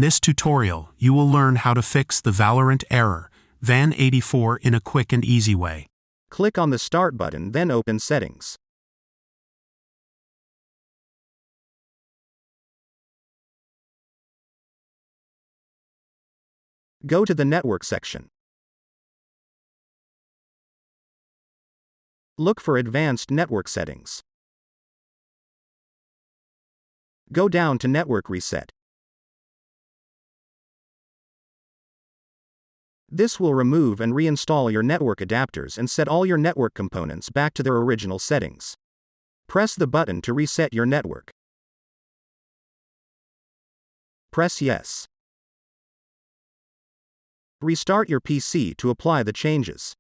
this tutorial, you will learn how to fix the Valorant error, Van84 in a quick and easy way. Click on the Start button, then open Settings. Go to the Network section. Look for Advanced Network Settings. Go down to Network Reset. This will remove and reinstall your network adapters and set all your network components back to their original settings. Press the button to reset your network. Press Yes. Restart your PC to apply the changes.